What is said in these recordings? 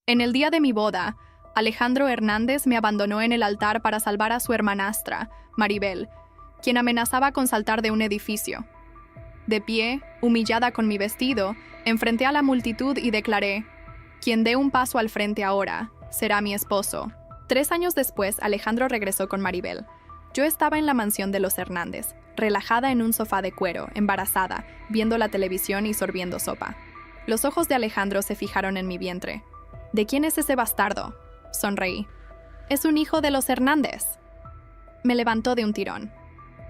En el día de mi boda, Alejandro Hernández me abandonó en el altar para salvar a su hermanastra, Maribel, quien amenazaba con saltar de un edificio. De pie, humillada con mi vestido, enfrenté a la multitud y declaré: quien dé un paso al frente ahora, será mi esposo. 3 años después, Alejandro regresó con Maribel. Yo estaba en la mansión de los Hernández, relajada en un sofá de cuero, embarazada, viendo la televisión y sorbiendo sopa. Los ojos de Alejandro se fijaron en mi vientre. ¿De quién es ese bastardo? Sonreí. Es un hijo de los Hernández. Me levantó de un tirón.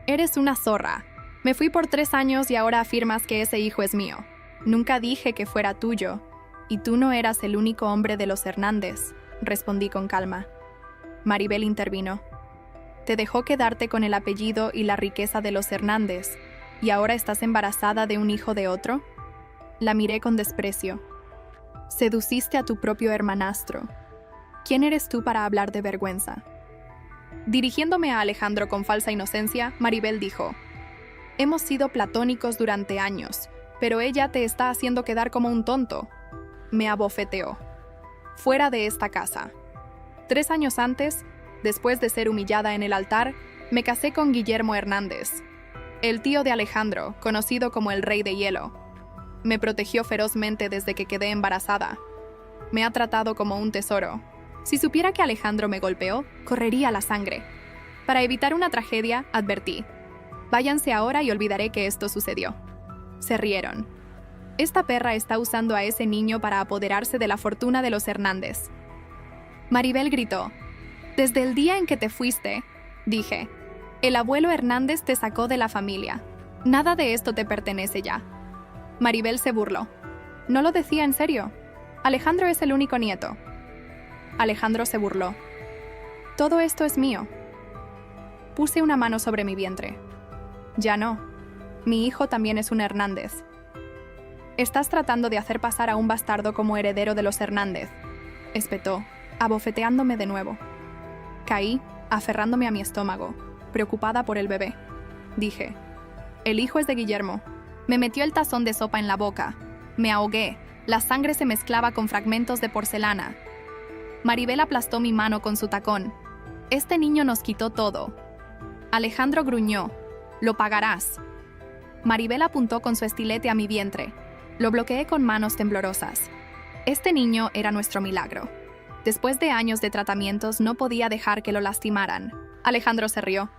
Eres una zorra. Me fui por 3 años y ahora afirmas que ese hijo es mío. Nunca dije que fuera tuyo. Y tú no eras el único hombre de los Hernández, respondí con calma. Maribel intervino. Te dejó quedarte con el apellido y la riqueza de los Hernández, ¿y ahora estás embarazada de un hijo de otro? La miré con desprecio. Seduciste a tu propio hermanastro. ¿Quién eres tú para hablar de vergüenza? Dirigiéndome a Alejandro con falsa inocencia, Maribel dijo: hemos sido platónicos durante años, pero ella te está haciendo quedar como un tonto. Me abofeteó. Fuera de esta casa. 3 años antes, después de ser humillada en el altar, me casé con Guillermo Hernández, el tío de Alejandro, conocido como el Rey de Hielo. Me protegió ferozmente desde que quedé embarazada. Me ha tratado como un tesoro. Si supiera que Alejandro me golpeó, correría la sangre. Para evitar una tragedia, advertí: váyanse ahora y olvidaré que esto sucedió. Se rieron. Esta perra está usando a ese niño para apoderarse de la fortuna de los Hernández. Maribel gritó: desde el día en que te fuiste, dije, el abuelo Hernández te sacó de la familia. Nada de esto te pertenece ya. Maribel se burló. No lo decía en serio. Alejandro es el único nieto. Alejandro se burló. Todo esto es mío. Puse una mano sobre mi vientre. Ya no. Mi hijo también es un Hernández. Estás tratando de hacer pasar a un bastardo como heredero de los Hernández, espetó, abofeteándome de nuevo. Caí, aferrándome a mi estómago, preocupada por el bebé. Dije: el hijo es de Guillermo. Me metió el tazón de sopa en la boca. Me ahogué. La sangre se mezclaba con fragmentos de porcelana. Maribel aplastó mi mano con su tacón. Este niño nos quitó todo. Alejandro gruñó: lo pagarás. Maribel apuntó con su estilete a mi vientre. Lo bloqueé con manos temblorosas. Este niño era nuestro milagro. Después de años de tratamientos no podía dejar que lo lastimaran. Alejandro se rió.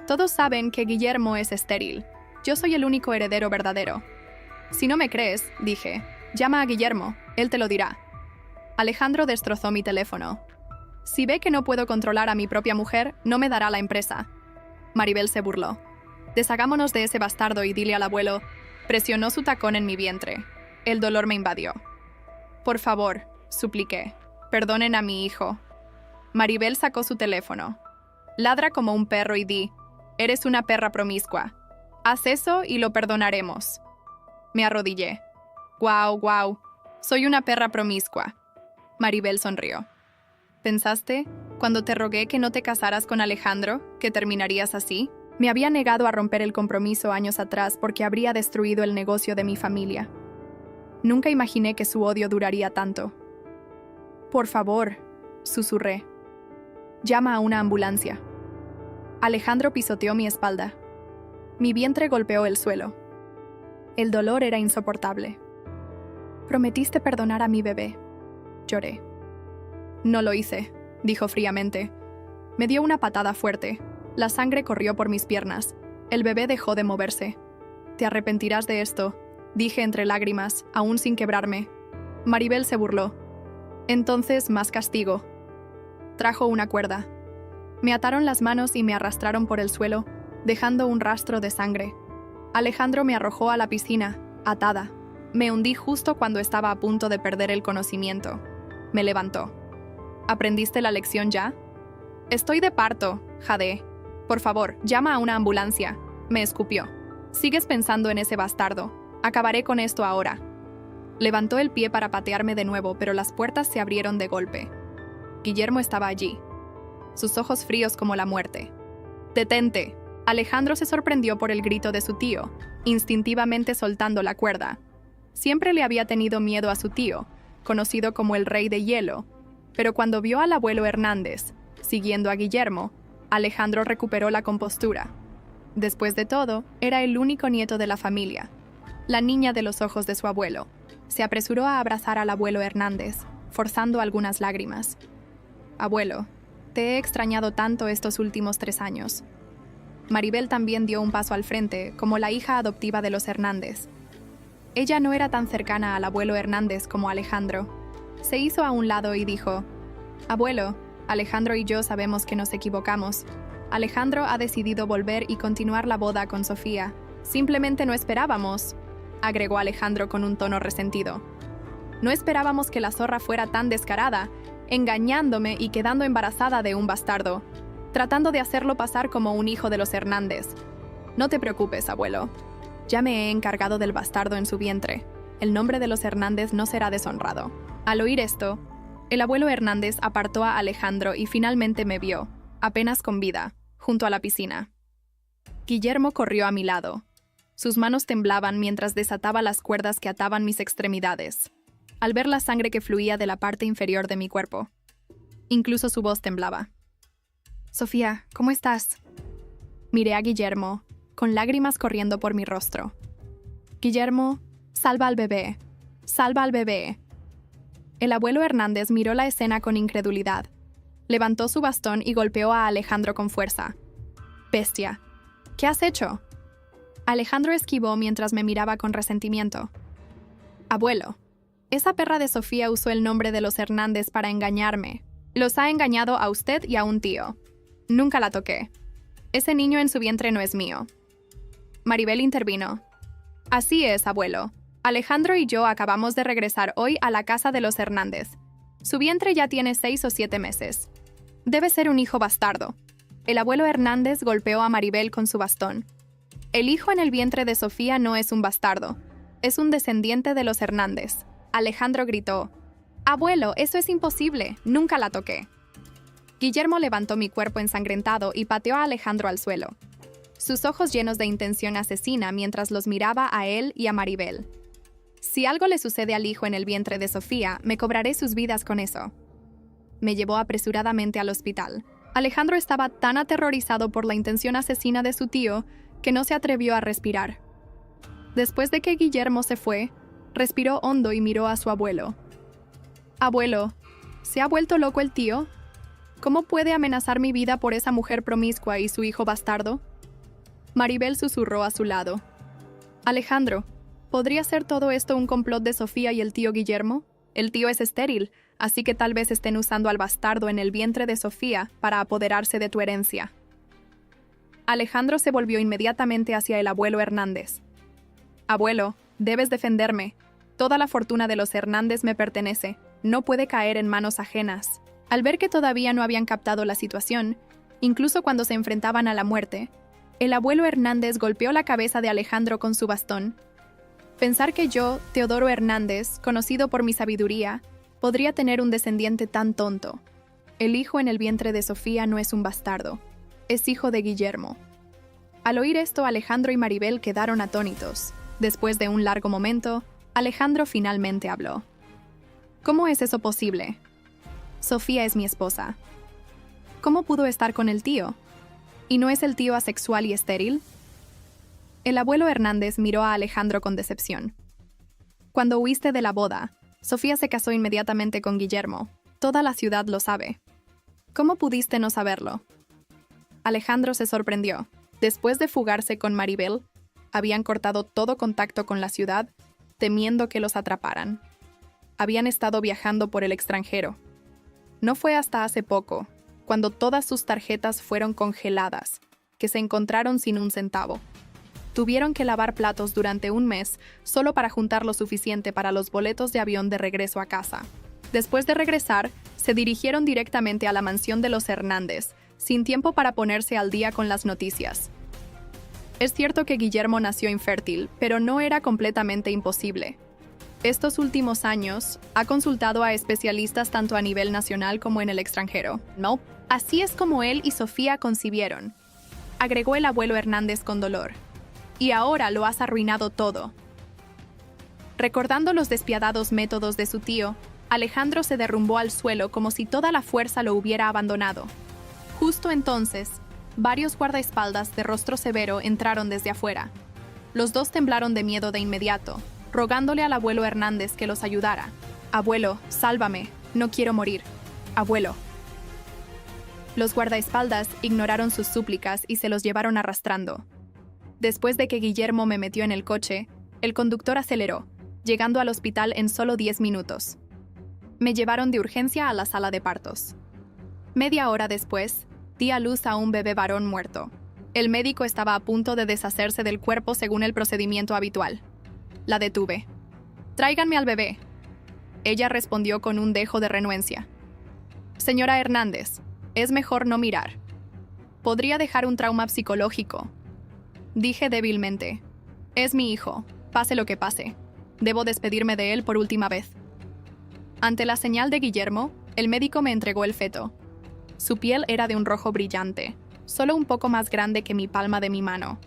Todos saben que Guillermo es estéril. Yo soy el único heredero verdadero. Si no me crees, dije, llama a Guillermo, él te lo dirá. Alejandro destrozó mi teléfono. Si ve que no puedo controlar a mi propia mujer, no me dará la empresa. Maribel se burló. Deshagámonos de ese bastardo y dile al abuelo. Presionó su tacón en mi vientre. El dolor me invadió. Por favor, supliqué, perdonen a mi hijo. Maribel sacó su teléfono. Ladra como un perro y di: eres una perra promiscua. Haz eso y lo perdonaremos. Me arrodillé. Guau. Soy una perra promiscua. Maribel sonrió. ¿Pensaste, cuando te rogué que no te casaras con Alejandro, que terminarías así? Me había negado a romper el compromiso años atrás porque habría destruido el negocio de mi familia. Nunca imaginé que su odio duraría tanto. Por favor, susurré. Llama a una ambulancia. Alejandro pisoteó mi espalda. Mi vientre golpeó el suelo. El dolor era insoportable. Prometiste perdonar a mi bebé. Lloré. No lo hice, dijo fríamente. Me dio una patada fuerte. La sangre corrió por mis piernas. El bebé dejó de moverse. Te arrepentirás de esto, dije entre lágrimas, aún sin quebrarme. Maribel se burló. Entonces, más castigo. Trajo una cuerda. Me ataron las manos y me arrastraron por el suelo, dejando un rastro de sangre. Alejandro me arrojó a la piscina, atada. Me hundí justo cuando estaba a punto de perder el conocimiento. Me levantó. ¿Aprendiste la lección ya? Estoy de parto, jadeé. Por favor, llama a una ambulancia. Me escupió. Sigues pensando en ese bastardo. Acabaré con esto ahora. Levantó el pie para patearme de nuevo, pero las puertas se abrieron de golpe. Guillermo estaba allí, sus ojos fríos como la muerte. ¡Detente! Alejandro se sorprendió por el grito de su tío, instintivamente soltando la cuerda. Siempre le había tenido miedo a su tío, conocido como el Rey de Hielo, pero cuando vio al abuelo Hernández, siguiendo a Guillermo, Alejandro recuperó la compostura. Después de todo, era el único nieto de la familia, la niña de los ojos de su abuelo. Se apresuró a abrazar al abuelo Hernández, forzando algunas lágrimas. «Abuelo, te he extrañado tanto estos últimos 3 años». Maribel también dio un paso al frente, como la hija adoptiva de los Hernández. Ella no era tan cercana al abuelo Hernández como Alejandro. Se hizo a un lado y dijo: «Abuelo, Alejandro y yo sabemos que nos equivocamos. Alejandro ha decidido volver y continuar la boda con Sofía. Simplemente no esperábamos», agregó Alejandro con un tono resentido. «No esperábamos que la zorra fuera tan descarada, engañándome y quedando embarazada de un bastardo, tratando de hacerlo pasar como un hijo de los Hernández. No te preocupes, abuelo. Ya me he encargado del bastardo en su vientre. El nombre de los Hernández no será deshonrado». Al oír esto, el abuelo Hernández apartó a Alejandro y finalmente me vio, apenas con vida, junto a la piscina. Guillermo corrió a mi lado. Sus manos temblaban mientras desataba las cuerdas que ataban mis extremidades, al ver la sangre que fluía de la parte inferior de mi cuerpo. Incluso su voz temblaba. «Sofía, ¿cómo estás?». Miré a Guillermo, con lágrimas corriendo por mi rostro. «Guillermo, salva al bebé. Salva al bebé». El abuelo Hernández miró la escena con incredulidad. Levantó su bastón y golpeó a Alejandro con fuerza. «Bestia, ¿qué has hecho?». Alejandro esquivó mientras me miraba con resentimiento. «Abuelo, esa perra de Sofía usó el nombre de los Hernández para engañarme. Los ha engañado a usted y a un tío. Nunca la toqué. Ese niño en su vientre no es mío». Maribel intervino. «Así es, abuelo. Alejandro y yo acabamos de regresar hoy a la casa de los Hernández. Su vientre ya tiene 6 o 7 meses. Debe ser un hijo bastardo». El abuelo Hernández golpeó a Maribel con su bastón. «El hijo en el vientre de Sofía no es un bastardo. Es un descendiente de los Hernández». Alejandro gritó: «Abuelo, eso es imposible. Nunca la toqué». Guillermo levantó mi cuerpo ensangrentado y pateó a Alejandro al suelo, sus ojos llenos de intención asesina mientras los miraba a él y a Maribel. «Si algo le sucede al hijo en el vientre de Sofía, me cobraré sus vidas con eso». Me llevó apresuradamente al hospital. Alejandro estaba tan aterrorizado por la intención asesina de su tío que no se atrevió a respirar. Después de que Guillermo se fue, respiró hondo y miró a su abuelo. «Abuelo, ¿se ha vuelto loco el tío? ¿Cómo puede amenazar mi vida por esa mujer promiscua y su hijo bastardo?». Maribel susurró a su lado. «Alejandro, ¿podría ser todo esto un complot de Sofía y el tío Guillermo? El tío es estéril, así que tal vez estén usando al bastardo en el vientre de Sofía para apoderarse de tu herencia». Alejandro se volvió inmediatamente hacia el abuelo Hernández. «Abuelo, debes defenderme. Toda la fortuna de los Hernández me pertenece. No puede caer en manos ajenas». Al ver que todavía no habían captado la situación, incluso cuando se enfrentaban a la muerte, el abuelo Hernández golpeó la cabeza de Alejandro con su bastón. Pensar que yo, Teodoro Hernández, conocido por mi sabiduría, podría tener un descendiente tan tonto. El hijo en el vientre de Sofía no es un bastardo, es hijo de Guillermo. Al oír esto, Alejandro y Maribel quedaron atónitos. Después de un largo momento, Alejandro finalmente habló. «¿Cómo es eso posible? Sofía es mi esposa. ¿Cómo pudo estar con el tío? ¿Y no es el tío asexual y estéril?». El abuelo Hernández miró a Alejandro con decepción. «Cuando huiste de la boda, Sofía se casó inmediatamente con Guillermo. Toda la ciudad lo sabe. ¿Cómo pudiste no saberlo?». Alejandro se sorprendió. Después de fugarse con Maribel, habían cortado todo contacto con la ciudad, temiendo que los atraparan. Habían estado viajando por el extranjero. No fue hasta hace poco, cuando todas sus tarjetas fueron congeladas, que se encontraron sin un centavo. Tuvieron que lavar platos durante un mes solo para juntar lo suficiente para los boletos de avión de regreso a casa. Después de regresar, se dirigieron directamente a la mansión de los Hernández, sin tiempo para ponerse al día con las noticias. Es cierto que Guillermo nació infértil, pero no era completamente imposible. Estos últimos años, ha consultado a especialistas tanto a nivel nacional como en el extranjero. «No, así es como él y Sofía concibieron», agregó el abuelo Hernández con dolor. «Y ahora lo has arruinado todo». Recordando los despiadados métodos de su tío, Alejandro se derrumbó al suelo como si toda la fuerza lo hubiera abandonado. Justo entonces, varios guardaespaldas de rostro severo entraron desde afuera. Los dos temblaron de miedo de inmediato, rogándole al abuelo Hernández que los ayudara. «Abuelo, sálvame, no quiero morir. Abuelo». Los guardaespaldas ignoraron sus súplicas y se los llevaron arrastrando. Después de que Guillermo me metió en el coche, el conductor aceleró, llegando al hospital en solo 10 minutos. Me llevaron de urgencia a la sala de partos. Media hora después, di a luz a un bebé varón muerto. El médico estaba a punto de deshacerse del cuerpo según el procedimiento habitual. La detuve. «Tráiganme al bebé». Ella respondió con un dejo de renuencia. «Señora Hernández, es mejor no mirar. Podría dejar un trauma psicológico». Dije débilmente. «Es mi hijo, pase lo que pase. Debo despedirme de él por última vez». Ante la señal de Guillermo, el médico me entregó el feto. Su piel era de un rojo brillante, solo un poco más grande que mi palma de mi mano.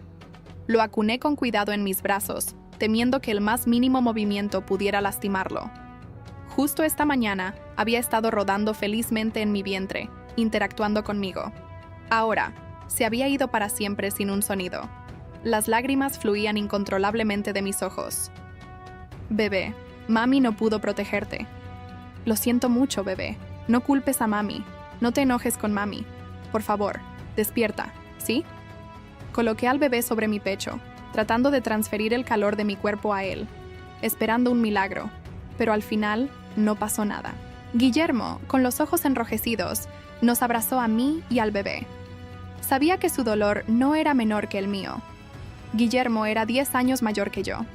Lo acuné con cuidado en mis brazos, temiendo que el más mínimo movimiento pudiera lastimarlo. Justo esta mañana había estado rodando felizmente en mi vientre, interactuando conmigo. Ahora, se había ido para siempre sin un sonido. Las lágrimas fluían incontrolablemente de mis ojos. «Bebé, mami no pudo protegerte». «Lo siento mucho, bebé. No culpes a mami. No te enojes con mami. Por favor, despierta, ¿sí?» Coloqué al bebé sobre mi pecho, tratando de transferir el calor de mi cuerpo a él, esperando un milagro, pero al final no pasó nada. Guillermo, con los ojos enrojecidos, nos abrazó a mí y al bebé. Sabía que su dolor no era menor que el mío. Guillermo era 10 años mayor que yo.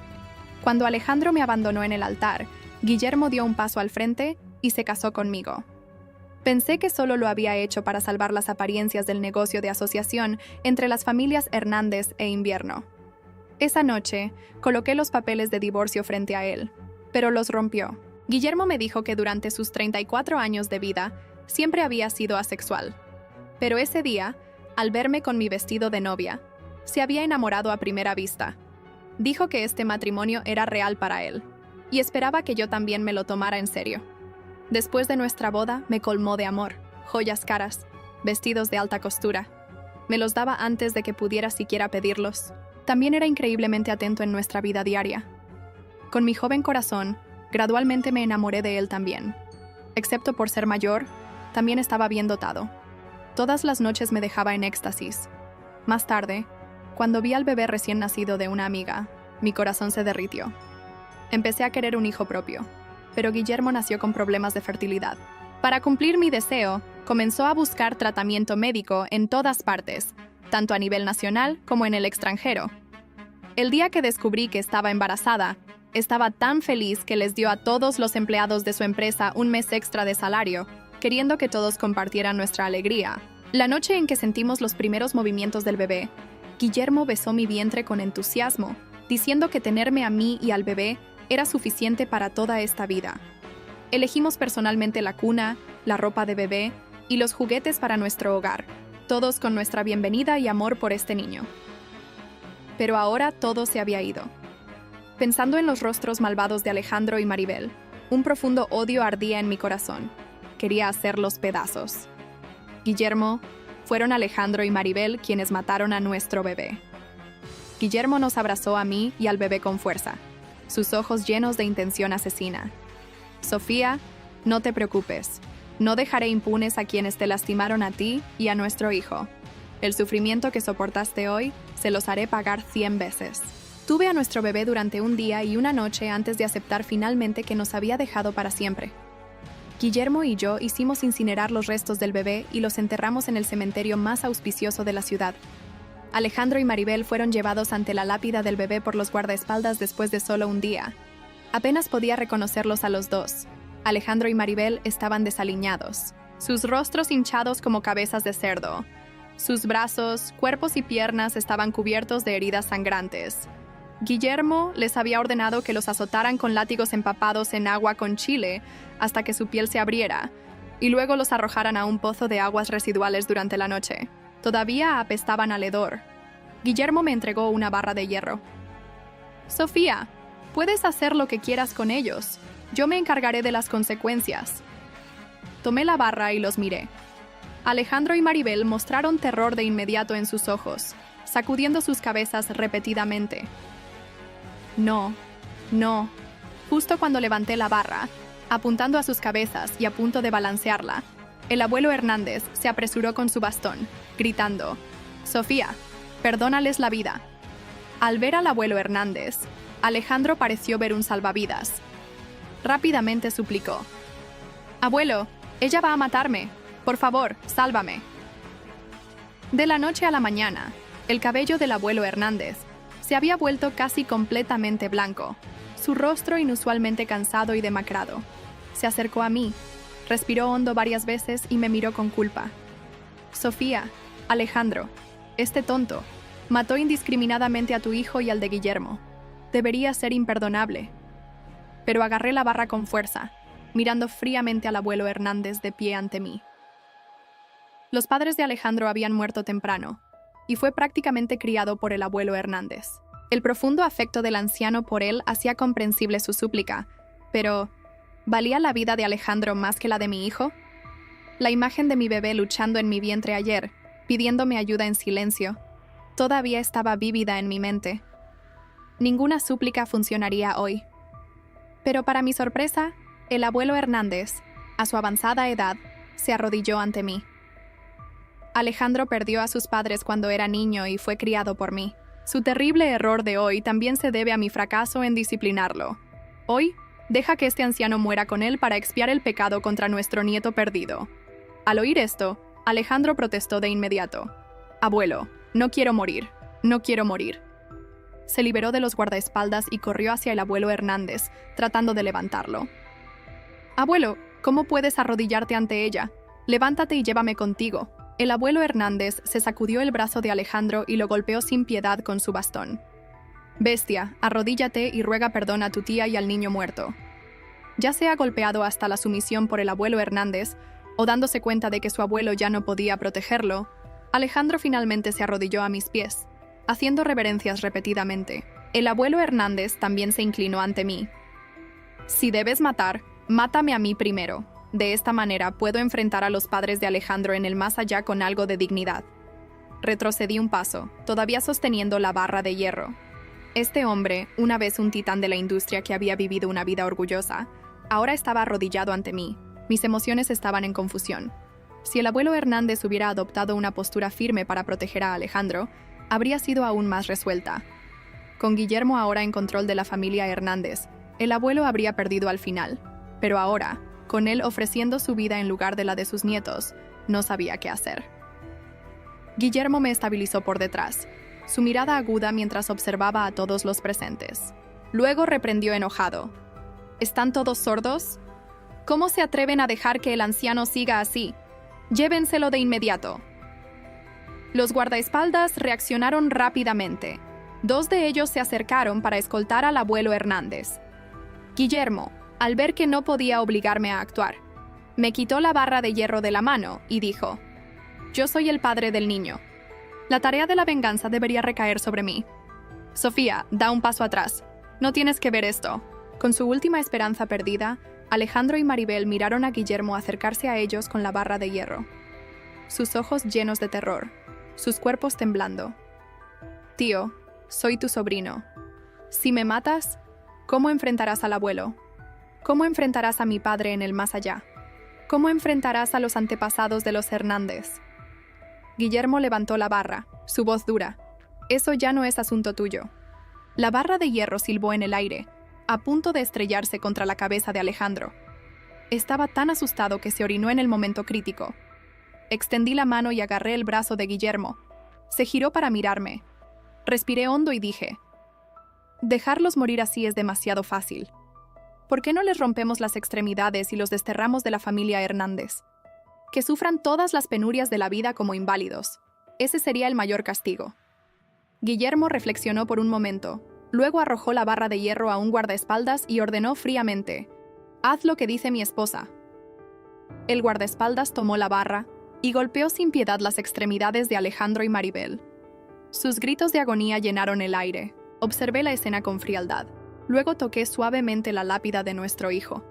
Cuando Alejandro me abandonó en el altar, Guillermo dio un paso al frente y se casó conmigo. Pensé que solo lo había hecho para salvar las apariencias del negocio de asociación entre las familias Hernández e Invierno. Esa noche, coloqué los papeles de divorcio frente a él, pero los rompió. Guillermo me dijo que durante sus 34 años de vida, siempre había sido asexual. Pero ese día, al verme con mi vestido de novia, se había enamorado a primera vista. Dijo que este matrimonio era real para él, y esperaba que yo también me lo tomara en serio. Después de nuestra boda, me colmó de amor, joyas caras, vestidos de alta costura. Me los daba antes de que pudiera siquiera pedirlos. También era increíblemente atento en nuestra vida diaria. Con mi joven corazón, gradualmente me enamoré de él también. Excepto por ser mayor, también estaba bien dotado. Todas las noches me dejaba en éxtasis. Más tarde, cuando vi al bebé recién nacido de una amiga, mi corazón se derritió. Empecé a querer un hijo propio, pero Guillermo nació con problemas de fertilidad. Para cumplir mi deseo, comenzó a buscar tratamiento médico en todas partes, tanto a nivel nacional como en el extranjero. El día que descubrí que estaba embarazada, estaba tan feliz que les dio a todos los empleados de su empresa un mes extra de salario, queriendo que todos compartieran nuestra alegría. La noche en que sentimos los primeros movimientos del bebé, Guillermo besó mi vientre con entusiasmo, diciendo que tenerme a mí y al bebé era suficiente para toda esta vida. Elegimos personalmente la cuna, la ropa de bebé y los juguetes para nuestro hogar, todos con nuestra bienvenida y amor por este niño. Pero ahora todo se había ido. Pensando en los rostros malvados de Alejandro y Maribel, un profundo odio ardía en mi corazón. Quería hacerlos pedazos. Guillermo, fueron Alejandro y Maribel quienes mataron a nuestro bebé. Guillermo nos abrazó a mí y al bebé con fuerza, sus ojos llenos de intención asesina. Sofía, no te preocupes. No dejaré impunes a quienes te lastimaron a ti y a nuestro hijo. El sufrimiento que soportaste hoy, se los haré pagar 100 veces. Tuve a nuestro bebé durante un día y una noche antes de aceptar finalmente que nos había dejado para siempre. Guillermo y yo hicimos incinerar los restos del bebé y los enterramos en el cementerio más auspicioso de la ciudad. Alejandro y Maribel fueron llevados ante la lápida del bebé por los guardaespaldas después de solo un día. Apenas podía reconocerlos a los dos. Alejandro y Maribel estaban desaliñados, sus rostros hinchados como cabezas de cerdo. Sus brazos, cuerpos y piernas estaban cubiertos de heridas sangrantes. Guillermo les había ordenado que los azotaran con látigos empapados en agua con chile hasta que su piel se abriera, y luego los arrojaran a un pozo de aguas residuales durante la noche. Todavía apestaban al hedor. Guillermo me entregó una barra de hierro. «Sofía, puedes hacer lo que quieras con ellos. Yo me encargaré de las consecuencias. Tomé la barra y los miré. Alejandro y Maribel mostraron terror de inmediato en sus ojos, sacudiendo sus cabezas repetidamente. No, no. Justo cuando levanté la barra, apuntando a sus cabezas y a punto de balancearla, el abuelo Hernández se apresuró con su bastón, gritando: «Sofía, perdónales la vida». Al ver al abuelo Hernández, Alejandro pareció ver un salvavidas. Rápidamente suplicó: «Abuelo, ella va a matarme. Por favor, sálvame». De la noche a la mañana, el cabello del abuelo Hernández se había vuelto casi completamente blanco, su rostro inusualmente cansado y demacrado. Se acercó a mí, respiró hondo varias veces y me miró con culpa. «Sofía, Alejandro, este tonto mató indiscriminadamente a tu hijo y al de Guillermo. Debería ser imperdonable». Pero agarré la barra con fuerza, mirando fríamente al abuelo Hernández de pie ante mí. Los padres de Alejandro habían muerto temprano, y fue prácticamente criado por el abuelo Hernández. El profundo afecto del anciano por él hacía comprensible su súplica, pero ¿valía la vida de Alejandro más que la de mi hijo? La imagen de mi bebé luchando en mi vientre ayer, pidiéndome ayuda en silencio, todavía estaba vívida en mi mente. Ninguna súplica funcionaría hoy. Pero para mi sorpresa, el abuelo Hernández, a su avanzada edad, se arrodilló ante mí. Alejandro perdió a sus padres cuando era niño y fue criado por mí. Su terrible error de hoy también se debe a mi fracaso en disciplinarlo. Hoy, deja que este anciano muera con él para expiar el pecado contra nuestro nieto perdido. Al oír esto, Alejandro protestó de inmediato. «Abuelo, no quiero morir, no quiero morir». Se liberó de los guardaespaldas y corrió hacia el abuelo Hernández, tratando de levantarlo. «Abuelo, ¿cómo puedes arrodillarte ante ella? Levántate y llévame contigo». El abuelo Hernández se sacudió el brazo de Alejandro y lo golpeó sin piedad con su bastón. «Bestia, arrodíllate y ruega perdón a tu tía y al niño muerto». Ya sea golpeado hasta la sumisión por el abuelo Hernández, o dándose cuenta de que su abuelo ya no podía protegerlo, Alejandro finalmente se arrodilló a mis pies, haciendo reverencias repetidamente. El abuelo Hernández también se inclinó ante mí. «Si debes matar, mátame a mí primero. De esta manera puedo enfrentar a los padres de Alejandro en el más allá con algo de dignidad». Retrocedí un paso, todavía sosteniendo la barra de hierro. Este hombre, una vez un titán de la industria que había vivido una vida orgullosa, ahora estaba arrodillado ante mí. Mis emociones estaban en confusión. Si el abuelo Hernández hubiera adoptado una postura firme para proteger a Alejandro, habría sido aún más resuelta. Con Guillermo ahora en control de la familia Hernández, el abuelo habría perdido al final, pero ahora, con él ofreciendo su vida en lugar de la de sus nietos, no sabía qué hacer. Guillermo me estabilizó por detrás, su mirada aguda mientras observaba a todos los presentes. Luego reprendió enojado: «¿Están todos sordos? ¿Cómo se atreven a dejar que el anciano siga así? Llévenselo de inmediato». Los guardaespaldas reaccionaron rápidamente. 2 de ellos se acercaron para escoltar al abuelo Hernández. Guillermo, al ver que no podía obligarme a actuar, me quitó la barra de hierro de la mano y dijo: «Yo soy el padre del niño. La tarea de la venganza debería recaer sobre mí. Sofía, da un paso atrás. No tienes que ver esto». Con su última esperanza perdida, Alejandro y Maribel miraron a Guillermo acercarse a ellos con la barra de hierro. Sus ojos llenos de terror, sus cuerpos temblando. «Tío, soy tu sobrino. Si me matas, ¿cómo enfrentarás al abuelo? ¿Cómo enfrentarás a mi padre en el más allá? ¿Cómo enfrentarás a los antepasados de los Hernández?» Guillermo levantó la barra, su voz dura. «Eso ya no es asunto tuyo». La barra de hierro silbó en el aire, a punto de estrellarse contra la cabeza de Alejandro. Estaba tan asustado que se orinó en el momento crítico. Extendí la mano y agarré el brazo de Guillermo. Se giró para mirarme. Respiré hondo y dije: «Dejarlos morir así es demasiado fácil. ¿Por qué no les rompemos las extremidades y los desterramos de la familia Hernández? Que sufran todas las penurias de la vida como inválidos. Ese sería el mayor castigo». Guillermo reflexionó por un momento. Luego arrojó la barra de hierro a un guardaespaldas y ordenó fríamente: «Haz lo que dice mi esposa». El guardaespaldas tomó la barra y golpeó sin piedad las extremidades de Alejandro y Maribel. Sus gritos de agonía llenaron el aire. Observé la escena con frialdad. Luego toqué suavemente la lápida de nuestro hijo.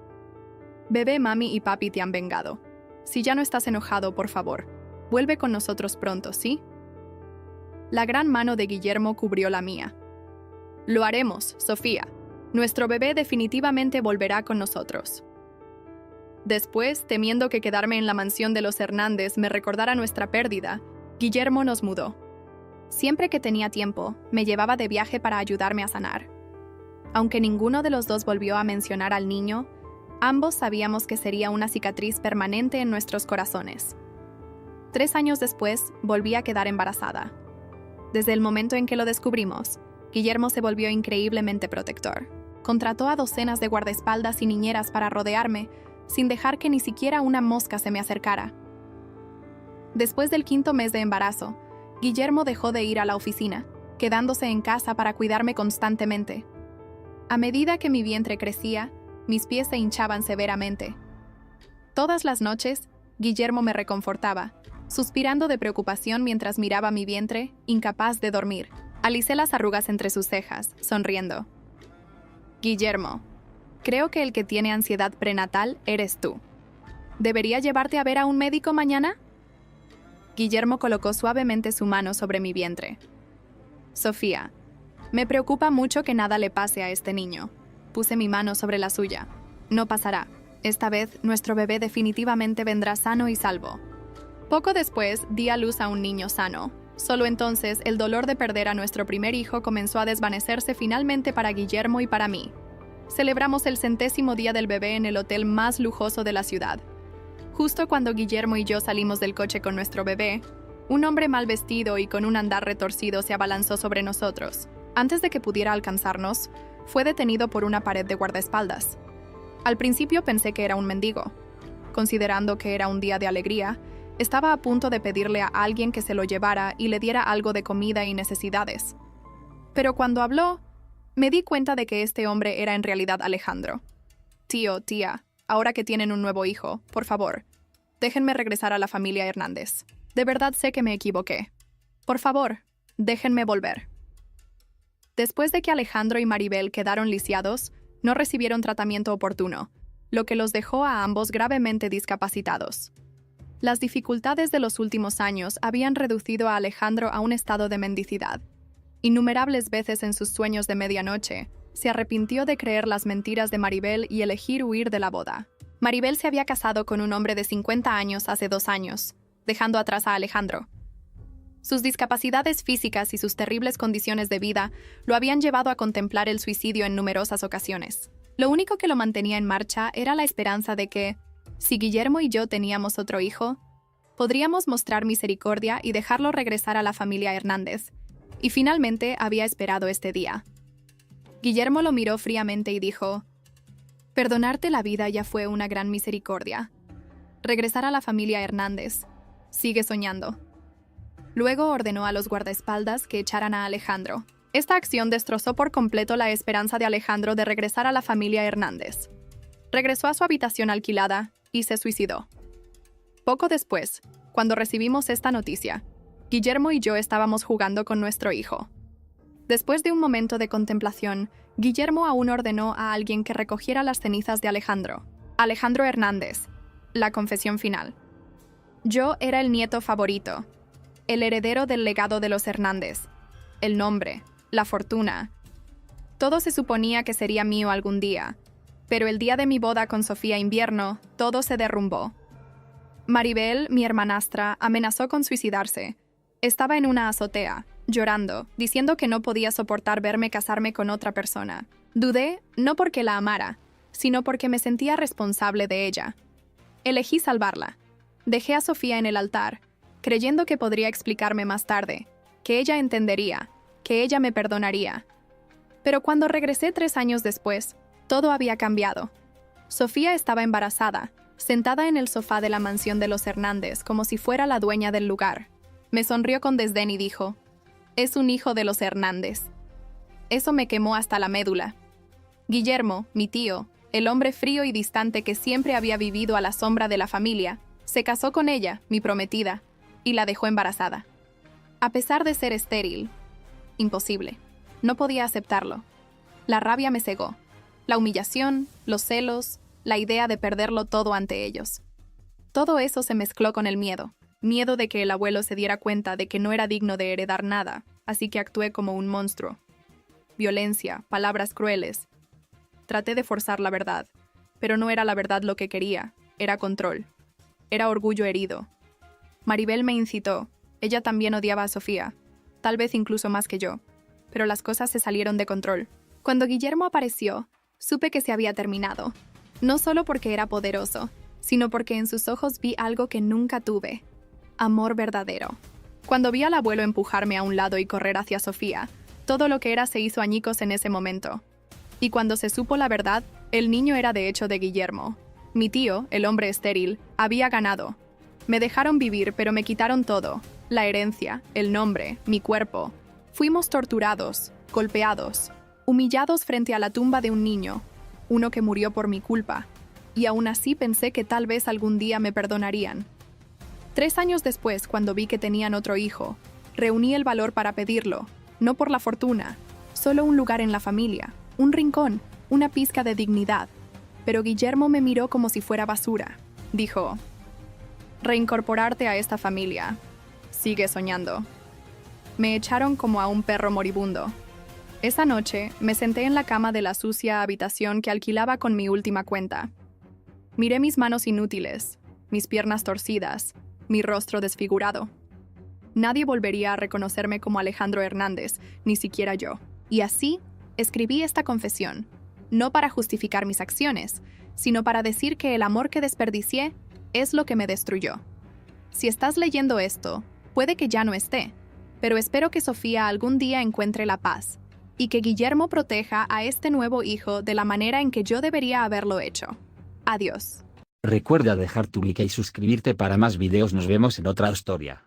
Bebé, mami y papi te han vengado. Si ya no estás enojado, por favor, vuelve con nosotros pronto, ¿sí? La gran mano de Guillermo cubrió la mía. Lo haremos, Sofía. Nuestro bebé definitivamente volverá con nosotros. Después, temiendo que quedarme en la mansión de los Hernández me recordara nuestra pérdida, Guillermo nos mudó. Siempre que tenía tiempo, me llevaba de viaje para ayudarme a sanar. Aunque ninguno de los dos volvió a mencionar al niño, ambos sabíamos que sería una cicatriz permanente en nuestros corazones. 3 años después, volví a quedar embarazada. Desde el momento en que lo descubrimos, Guillermo se volvió increíblemente protector. Contrató a docenas de guardaespaldas y niñeras para rodearme, sin dejar que ni siquiera una mosca se me acercara. Después del 5.º mes de embarazo, Guillermo dejó de ir a la oficina, quedándose en casa para cuidarme constantemente. A medida que mi vientre crecía, mis pies se hinchaban severamente. Todas las noches, Guillermo me reconfortaba, suspirando de preocupación mientras miraba mi vientre, incapaz de dormir. Alicé las arrugas entre sus cejas, sonriendo. Guillermo, creo que el que tiene ansiedad prenatal eres tú. ¿Debería llevarte a ver a un médico mañana? Guillermo colocó suavemente su mano sobre mi vientre. Sofía, me preocupa mucho que nada le pase a este niño. Puse mi mano sobre la suya. No pasará. Esta vez, nuestro bebé definitivamente vendrá sano y salvo. Poco después, di a luz a un niño sano. Solo entonces, el dolor de perder a nuestro primer hijo comenzó a desvanecerse finalmente para Guillermo y para mí. Celebramos el 100º día del bebé en el hotel más lujoso de la ciudad. Justo cuando Guillermo y yo salimos del coche con nuestro bebé, un hombre mal vestido y con un andar retorcido se abalanzó sobre nosotros. Antes de que pudiera alcanzarnos, fue detenido por una pared de guardaespaldas. Al principio pensé que era un mendigo. Considerando que era un día de alegría, estaba a punto de pedirle a alguien que se lo llevara y le diera algo de comida y necesidades. Pero cuando habló, me di cuenta de que este hombre era en realidad Alejandro. Tío, tía, ahora que tienen un nuevo hijo, por favor, déjenme regresar a la familia Hernández. De verdad sé que me equivoqué. Por favor, déjenme volver. Después de que Alejandro y Maribel quedaron lisiados, no recibieron tratamiento oportuno, lo que los dejó a ambos gravemente discapacitados. Las dificultades de los últimos años habían reducido a Alejandro a un estado de mendicidad. Innumerables veces en sus sueños de medianoche, se arrepintió de creer las mentiras de Maribel y elegir huir de la boda. Maribel se había casado con un hombre de 50 años hace 2 años, dejando atrás a Alejandro. Sus discapacidades físicas y sus terribles condiciones de vida lo habían llevado a contemplar el suicidio en numerosas ocasiones. Lo único que lo mantenía en marcha era la esperanza de que, si Guillermo y yo teníamos otro hijo, podríamos mostrar misericordia y dejarlo regresar a la familia Hernández. Y finalmente había esperado este día. Guillermo lo miró fríamente y dijo: «Perdonarte la vida ya fue una gran misericordia. Regresar a la familia Hernández. Sigue soñando». Luego ordenó a los guardaespaldas que echaran a Alejandro. Esta acción destrozó por completo la esperanza de Alejandro de regresar a la familia Hernández. Regresó a su habitación alquilada y se suicidó. Poco después, cuando recibimos esta noticia, Guillermo y yo estábamos jugando con nuestro hijo. Después de un momento de contemplación, Guillermo aún ordenó a alguien que recogiera las cenizas de Alejandro. Alejandro Hernández. La confesión final. Yo era el nieto favorito, el heredero del legado de los Hernández, el nombre, la fortuna. Todo se suponía que sería mío algún día, pero el día de mi boda con Sofía Invierno, todo se derrumbó. Maribel, mi hermanastra, amenazó con suicidarse. Estaba en una azotea, llorando, diciendo que no podía soportar verme casarme con otra persona. Dudé, no porque la amara, sino porque me sentía responsable de ella. Elegí salvarla. Dejé a Sofía en el altar, creyendo que podría explicarme más tarde, que ella entendería, que ella me perdonaría. Pero cuando regresé 3 años después, todo había cambiado. Sofía estaba embarazada, sentada en el sofá de la mansión de los Hernández como si fuera la dueña del lugar. Me sonrió con desdén y dijo: «Es un hijo de los Hernández». Eso me quemó hasta la médula. Guillermo, mi tío, el hombre frío y distante que siempre había vivido a la sombra de la familia, se casó con ella, mi prometida, y la dejó embarazada. A pesar de ser estéril, imposible. No podía aceptarlo. La rabia me cegó. La humillación, los celos, la idea de perderlo todo ante ellos. Todo eso se mezcló con el miedo. Miedo de que el abuelo se diera cuenta de que no era digno de heredar nada, así que actué como un monstruo. Violencia, palabras crueles. Traté de forzar la verdad, pero no era la verdad lo que quería, era control. Era orgullo herido. Maribel me incitó. Ella también odiaba a Sofía, tal vez incluso más que yo, pero las cosas se salieron de control. Cuando Guillermo apareció, supe que se había terminado, no solo porque era poderoso, sino porque en sus ojos vi algo que nunca tuve: amor verdadero. Cuando vi al abuelo empujarme a un lado y correr hacia Sofía, todo lo que era se hizo añicos en ese momento. Y cuando se supo la verdad, el niño era de hecho de Guillermo. Mi tío, el hombre estéril, había ganado. Me dejaron vivir, pero me quitaron todo: la herencia, el nombre, mi cuerpo. Fuimos torturados, golpeados, humillados frente a la tumba de un niño, uno que murió por mi culpa. Y aún así pensé que tal vez algún día me perdonarían. 3 años después, cuando vi que tenían otro hijo, reuní el valor para pedirlo, no por la fortuna, solo un lugar en la familia, un rincón, una pizca de dignidad. Pero Guillermo me miró como si fuera basura. Dijo: reincorporarte a esta familia. Sigue soñando. Me echaron como a un perro moribundo. Esa noche me senté en la cama de la sucia habitación que alquilaba con mi última cuenta. Miré mis manos inútiles, mis piernas torcidas, mi rostro desfigurado. Nadie volvería a reconocerme como Alejandro Hernández, ni siquiera yo. Y así escribí esta confesión, no para justificar mis acciones, sino para decir que el amor que desperdicié es lo que me destruyó. Si estás leyendo esto, puede que ya no esté, pero espero que Sofía algún día encuentre la paz y que Guillermo proteja a este nuevo hijo de la manera en que yo debería haberlo hecho. Adiós. Recuerda dejar tu like y suscribirte para más videos. Nos vemos en otra historia.